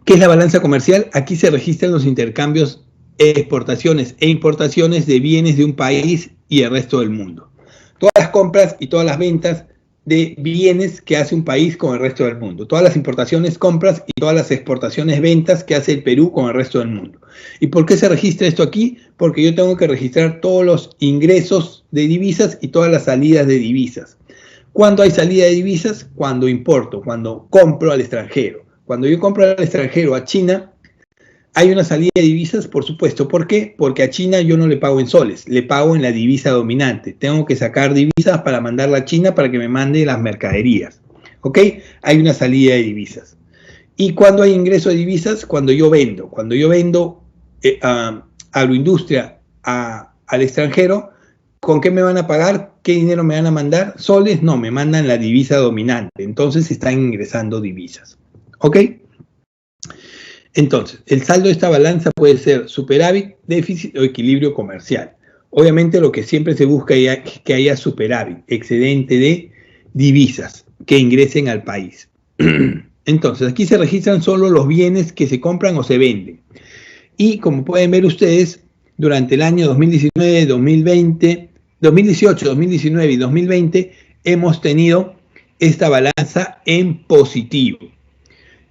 Speaker 1: ¿Qué es la balanza comercial? Aquí se registran los intercambios, exportaciones e importaciones de bienes de un país y el resto del mundo. Todas las compras y todas las ventas de bienes que hace un país con el resto del mundo. Todas las importaciones, compras y todas las exportaciones, ventas que hace el Perú con el resto del mundo. ¿Y por qué se registra esto aquí? Porque yo tengo que registrar todos los ingresos de divisas y todas las salidas de divisas. ¿Cuándo hay salida de divisas? Cuando importo, cuando compro al extranjero. Cuando yo compro al extranjero, a China, hay una salida de divisas, por supuesto. ¿Por qué? Porque a China yo no le pago en soles, le pago en la divisa dominante. Tengo que sacar divisas para mandarla a China para que me mande las mercaderías. ¿Ok? Hay una salida de divisas. ¿Y cuando hay ingreso de divisas? Cuando yo vendo. Cuando yo vendo agroindustria al extranjero, ¿con qué me van a pagar? ¿Qué dinero me van a mandar? ¿Soles? No, me mandan la divisa dominante. Entonces están ingresando divisas. ¿Ok? Entonces, el saldo de esta balanza puede ser superávit, déficit o equilibrio comercial. Obviamente lo que siempre se busca es que haya superávit, excedente de divisas que ingresen al país. Entonces, aquí se registran solo los bienes que se compran o se venden. Y como pueden ver ustedes, durante el año 2019, 2020, 2018, 2019 y 2020 hemos tenido esta balanza en positivo.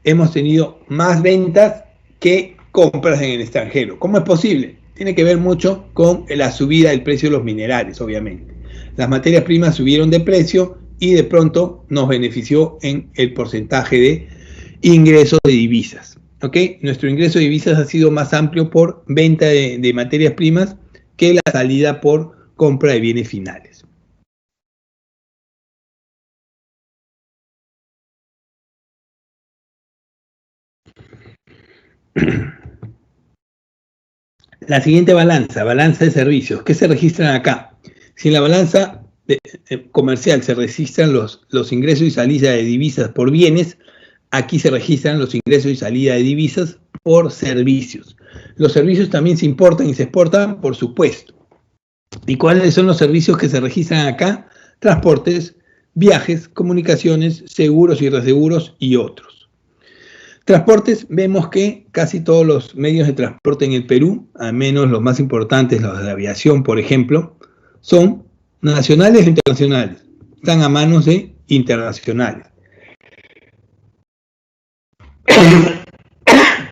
Speaker 1: Hemos tenido más ventas que compras en el extranjero. ¿Cómo es posible? Tiene que ver mucho con la subida del precio de los minerales, obviamente. Las materias primas subieron de precio y de pronto nos benefició en el porcentaje de ingresos de divisas. ¿Ok? Nuestro ingreso de divisas ha sido más amplio por venta de materias primas que la salida por compra de bienes finales. La siguiente balanza de servicios. ¿Qué se registran acá? Si en la balanza comercial se registran los ingresos y salidas de divisas por bienes, aquí se registran los ingresos y salida de divisas por servicios. Los servicios también se importan y se exportan, por supuesto. ¿Y cuáles son los servicios que se registran acá? Transportes, viajes, comunicaciones, seguros y reaseguros y otros. Transportes, vemos que casi todos los medios de transporte en el Perú, al menos los más importantes, los de aviación, por ejemplo, son nacionales e internacionales. Están a manos de internacionales.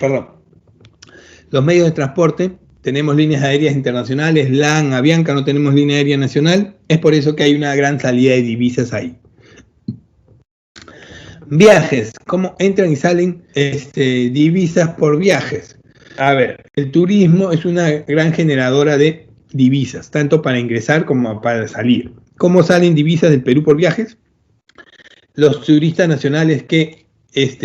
Speaker 1: Perdón. Los medios de transporte tenemos líneas aéreas internacionales, LAN, Avianca, no tenemos línea aérea nacional, es por eso que hay una gran salida de divisas ahí. Viajes, ¿cómo entran y salen divisas por viajes? A ver, el turismo es una gran generadora de divisas, tanto para ingresar como para salir. ¿Cómo salen divisas del Perú por viajes? Los turistas nacionales que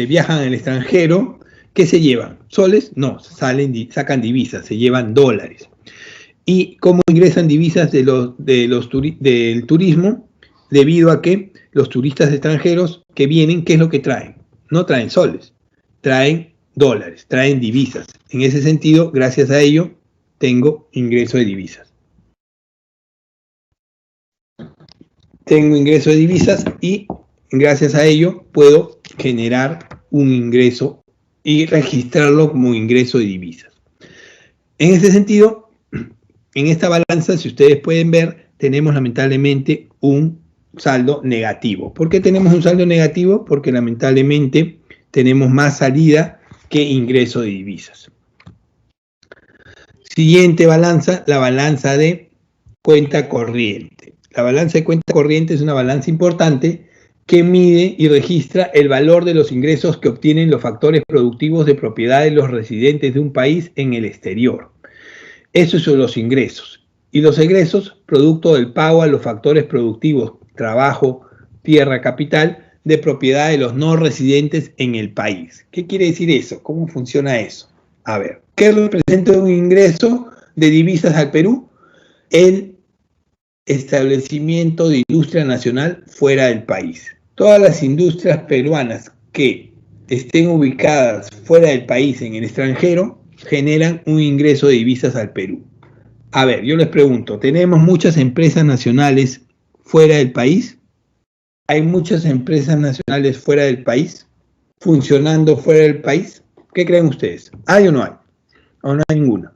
Speaker 1: viajan al extranjero, ¿qué se llevan? ¿Soles? No, sacan divisas, se llevan dólares. ¿Y cómo ingresan divisas del turismo? Debido a que los turistas extranjeros que vienen, ¿qué es lo que traen? No traen soles, traen dólares, traen divisas. En ese sentido, gracias a ello, tengo ingreso de divisas. Tengo ingreso de divisas y gracias a ello puedo generar un ingreso y registrarlo como ingreso de divisas. En ese sentido, en esta balanza, si ustedes pueden ver, tenemos lamentablemente un saldo negativo. ¿Por qué tenemos un saldo negativo? Porque lamentablemente tenemos más salida que ingreso de divisas. Siguiente balanza, la balanza de cuenta corriente. La balanza de cuenta corriente es una balanza importante que mide y registra el valor de los ingresos que obtienen los factores productivos de propiedad de los residentes de un país en el exterior. Esos son los ingresos. Y los egresos, producto del pago a los factores productivos, trabajo, tierra, capital, de propiedad de los no residentes en el país. ¿Qué quiere decir eso? ¿Cómo funciona eso? A ver, ¿qué representa un ingreso de divisas al Perú? El establecimiento de industria nacional fuera del país. Todas las industrias peruanas que estén ubicadas fuera del país, en el extranjero, generan un ingreso de divisas al Perú. A ver, yo les pregunto, ¿tenemos muchas empresas nacionales fuera del país? ¿Hay muchas empresas nacionales fuera del país? ¿Funcionando fuera del país? ¿Qué creen ustedes? ¿Hay o no hay? ¿O no hay ninguna?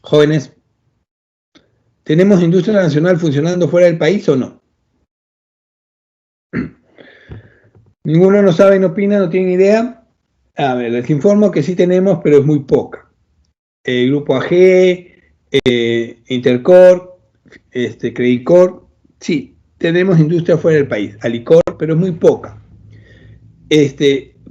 Speaker 1: Jóvenes, ¿tenemos industria nacional funcionando fuera del país o no? ¿Ninguno no sabe, no opina, no tiene idea? A ver, les informo que sí tenemos, pero es muy poca. El Grupo AG, Intercorp, Creditcorp, sí, tenemos industria fuera del país. Alicor, pero es muy poca.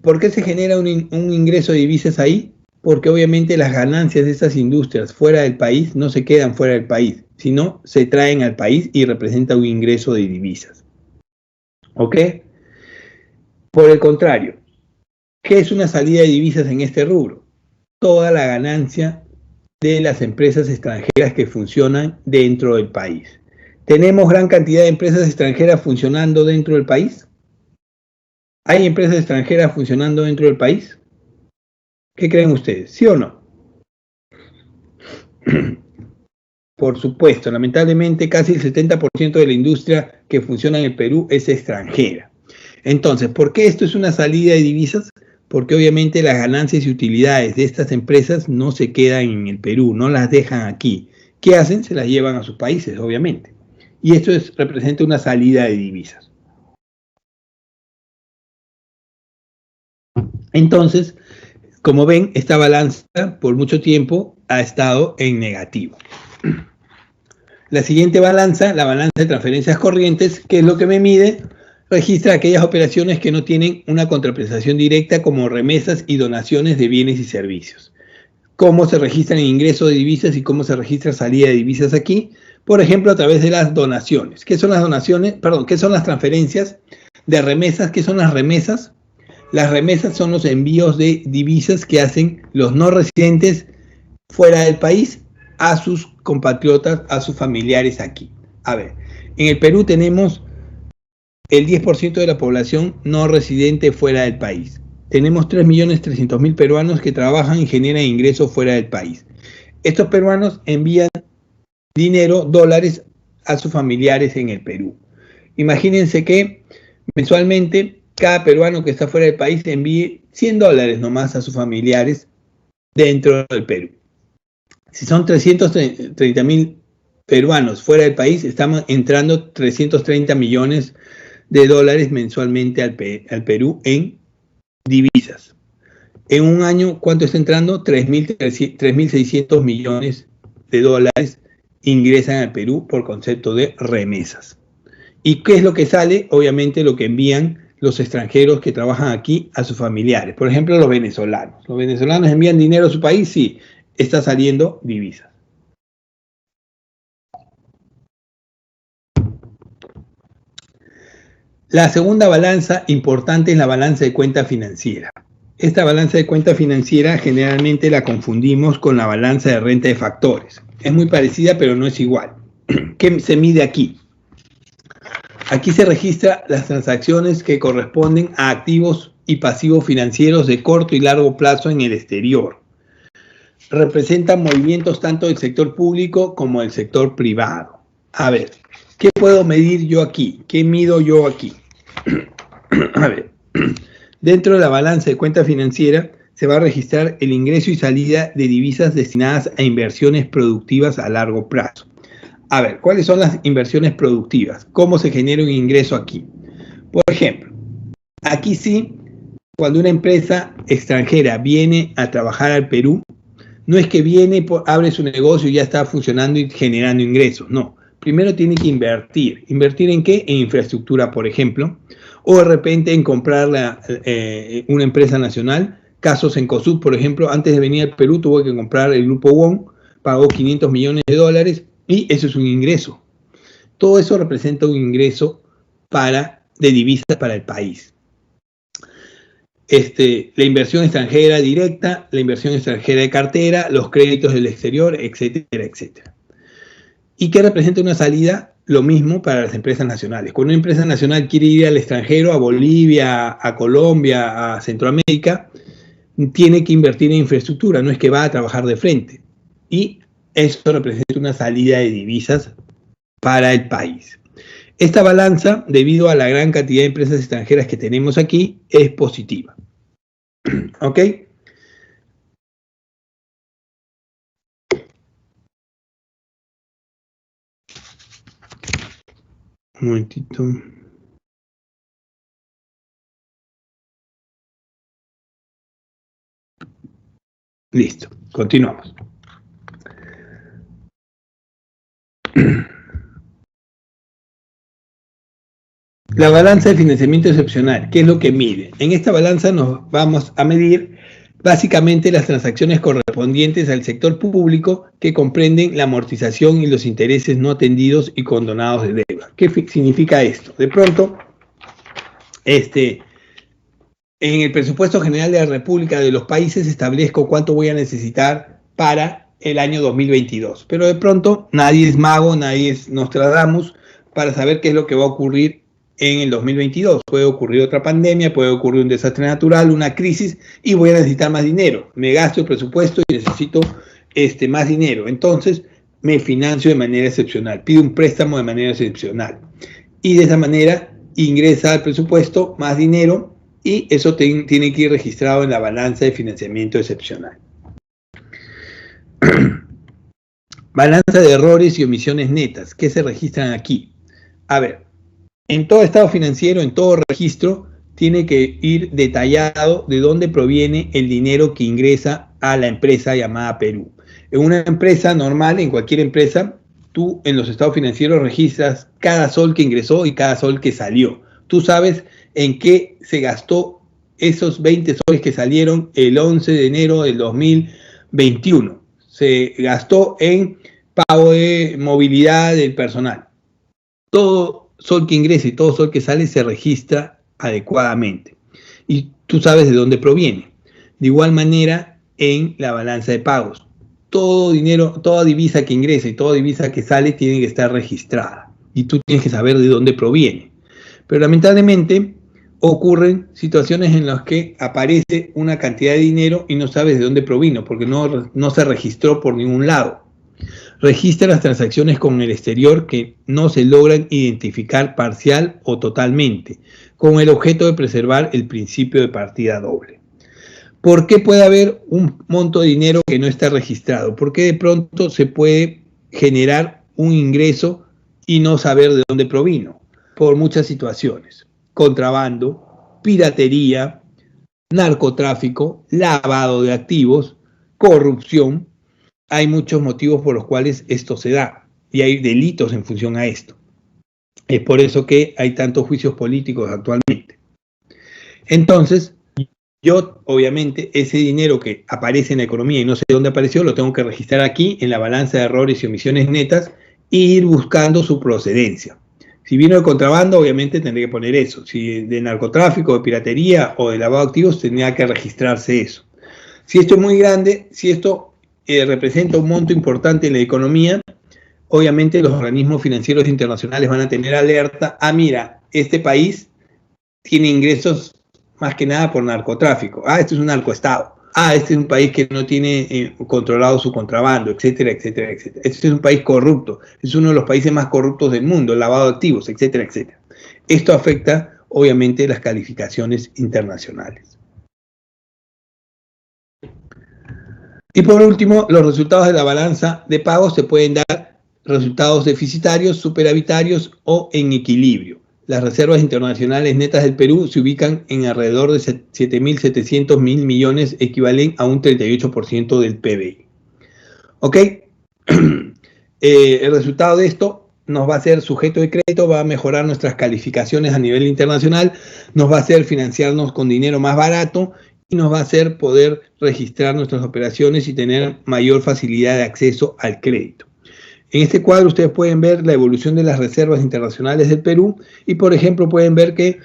Speaker 1: ¿Por qué se genera un ingreso de divisas ahí? Porque obviamente las ganancias de estas industrias fuera del país no se quedan fuera del país, sino se traen al país y representa un ingreso de divisas. ¿Ok? Por el contrario, ¿qué es una salida de divisas en este rubro? Toda la ganancia de las empresas extranjeras que funcionan dentro del país. ¿Tenemos gran cantidad de empresas extranjeras funcionando dentro del país? ¿Hay empresas extranjeras funcionando dentro del país? ¿Qué creen ustedes? ¿Sí o no? Por supuesto, lamentablemente casi el 70% de la industria que funciona en el Perú es extranjera. Entonces, ¿por qué esto es una salida de divisas? Porque obviamente las ganancias y utilidades de estas empresas no se quedan en el Perú, no las dejan aquí. ¿Qué hacen? Se las llevan a sus países, obviamente. Y esto representa una salida de divisas. Entonces, como ven, esta balanza por mucho tiempo ha estado en negativo. La siguiente balanza, la balanza de transferencias corrientes, que es lo que me mide, registra aquellas operaciones que no tienen una contraprestación directa como remesas y donaciones de bienes y servicios. ¿Cómo se registran ingresos de divisas y cómo se registra salida de divisas aquí? Por ejemplo, a través de las donaciones. ¿Qué son las donaciones? Perdón, ¿qué son las transferencias de remesas? ¿Qué son las remesas? Las remesas son los envíos de divisas que hacen los no residentes fuera del país a sus compatriotas, a sus familiares aquí. A ver, en el Perú tenemos el 10% de la población no residente fuera del país. Tenemos 3.300.000 peruanos que trabajan y generan ingresos fuera del país. Estos peruanos envían dinero, dólares, a sus familiares en el Perú. Imagínense que mensualmente cada peruano que está fuera del país envíe $100 nomás a sus familiares dentro del Perú. Si son 330.000 peruanos fuera del país, estamos entrando 330 millones de dólares mensualmente al Perú en divisas. En un año, ¿cuánto está entrando? 3.600 millones de dólares ingresan al Perú por concepto de remesas. ¿Y qué es lo que sale? Obviamente lo que envían los extranjeros que trabajan aquí a sus familiares. Por ejemplo, los venezolanos. ¿Los venezolanos envían dinero a su país? Sí, está saliendo divisas. La segunda balanza importante es la balanza de cuenta financiera. Esta balanza de cuenta financiera generalmente la confundimos con la balanza de renta de factores. Es muy parecida, pero no es igual. ¿Qué se mide aquí? Aquí se registran las transacciones que corresponden a activos y pasivos financieros de corto y largo plazo en el exterior. Representan movimientos tanto del sector público como del sector privado. A ver, ¿qué puedo medir yo aquí? ¿Qué mido yo aquí? A ver, dentro de la balanza de cuenta financiera se va a registrar el ingreso y salida de divisas destinadas a inversiones productivas a largo plazo. A ver, ¿cuáles son las inversiones productivas? ¿Cómo se genera un ingreso aquí? Por ejemplo, aquí sí, cuando una empresa extranjera viene a trabajar al Perú, no es que viene, abre su negocio y ya está funcionando y generando ingresos, no. Primero tiene que invertir. ¿Invertir en qué? En infraestructura, por ejemplo, o de repente en comprar una empresa nacional. Casos en COSUB, por ejemplo, antes de venir al Perú tuvo que comprar el Grupo WON, pagó 500 millones de dólares y eso es un ingreso. Todo eso representa un ingreso de divisas para el país. La inversión extranjera directa, la inversión extranjera de cartera, los créditos del exterior, etcétera, etcétera. ¿Y qué representa una salida? Lo mismo para las empresas nacionales. Cuando una empresa nacional quiere ir al extranjero, a Bolivia, a Colombia, a Centroamérica, tiene que invertir en infraestructura, no es que va a trabajar de frente. Y eso representa una salida de divisas para el país. Esta balanza, debido a la gran cantidad de empresas extranjeras que tenemos aquí, es positiva. ¿Ok? Un momentito. Listo, continuamos. La balanza de financiamiento excepcional, ¿qué es lo que mide? En esta balanza nos vamos a medir básicamente las transacciones correspondientes al sector público que comprenden la amortización y los intereses no atendidos y condonados de deuda. ¿Qué significa esto? De pronto, en el presupuesto general de la República de los países establezco cuánto voy a necesitar para el año 2022. Pero de pronto nadie es mago, nadie es Nostradamus para saber qué es lo que va a ocurrir en el 2022. Puede ocurrir otra pandemia, puede ocurrir un desastre natural, una crisis y voy a necesitar más dinero. Me gasto el presupuesto y necesito más dinero. Entonces me financio de manera excepcional, pido un préstamo de manera excepcional. Y de esa manera ingresa al presupuesto más dinero y eso tiene que ir registrado en la balanza de financiamiento excepcional. Balanza de errores y omisiones netas. ¿Qué se registran aquí? A ver, en todo estado financiero, en todo registro, tiene que ir detallado de dónde proviene el dinero que ingresa a la empresa llamada Perú. En una empresa normal, en cualquier empresa, tú en los estados financieros registras cada sol que ingresó y cada sol que salió. Tú sabes en qué se gastó esos 20 soles que salieron el 11 de enero del 2021. Se gastó en pago de movilidad del personal. Todo sol que ingresa y todo sol que sale se registra adecuadamente. Y tú sabes de dónde proviene. De igual manera, en la balanza de pagos. Todo dinero, toda divisa que ingresa y toda divisa que sale tiene que estar registrada. Y tú tienes que saber de dónde proviene. Pero lamentablemente ocurren situaciones en las que aparece una cantidad de dinero y no sabes de dónde provino, porque no se registró por ningún lado. Registra las transacciones con el exterior que no se logran identificar parcial o totalmente, con el objeto de preservar el principio de partida doble. ¿Por qué puede haber un monto de dinero que no está registrado? Porque de pronto se puede generar un ingreso y no saber de dónde provino, por muchas situaciones. Contrabando, piratería, narcotráfico, lavado de activos, corrupción. Hay muchos motivos por los cuales esto se da y hay delitos en función a esto. Es por eso que hay tantos juicios políticos actualmente. Entonces, yo, obviamente, ese dinero que aparece en la economía y no sé dónde apareció, lo tengo que registrar aquí en la balanza de errores y omisiones netas e ir buscando su procedencia. Si vino de contrabando, obviamente tendré que poner eso. Si de narcotráfico, de piratería o de lavado de activos, tendría que registrarse eso. Si esto es muy grande, si esto representa un monto importante en la economía, obviamente los organismos financieros internacionales van a tener alerta. Ah, mira, este país tiene ingresos más que nada por narcotráfico. Ah, este es un narcoestado. Ah, este es un país que no tiene controlado su contrabando, etcétera, etcétera, etcétera. Este es un país corrupto. Es uno de los países más corruptos del mundo, el lavado de activos, etcétera, etcétera. Esto afecta, obviamente, las calificaciones internacionales. Y por último, los resultados de la balanza de pagos se pueden dar resultados deficitarios, superavitarios o en equilibrio. Las reservas internacionales netas del Perú se ubican en alrededor de 7.700 mil millones, equivalen a un 38% del PBI. ¿Ok? El resultado de esto nos va a hacer sujeto de crédito, va a mejorar nuestras calificaciones a nivel internacional, nos va a hacer financiarnos con dinero más barato y nos va a hacer poder registrar nuestras operaciones y tener mayor facilidad de acceso al crédito. En este cuadro ustedes pueden ver la evolución de las reservas internacionales del Perú y, por ejemplo, pueden ver que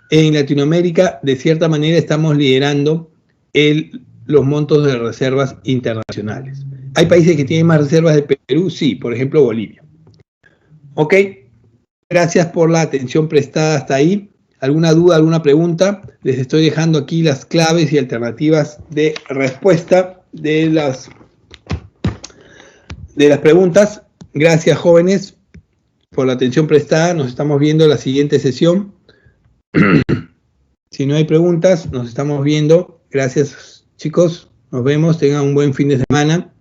Speaker 1: en Latinoamérica, de cierta manera, estamos liderando los montos de reservas internacionales. ¿Hay países que tienen más reservas del Perú? Sí, por ejemplo, Bolivia. Ok, gracias por la atención prestada hasta ahí. ¿Alguna duda, alguna pregunta? Les estoy dejando aquí las claves y alternativas de respuesta de las preguntas. Gracias, jóvenes, por la atención prestada. Nos estamos viendo en la siguiente sesión. Si no hay preguntas, nos estamos viendo. Gracias, chicos. Nos vemos. Tengan un buen fin de semana.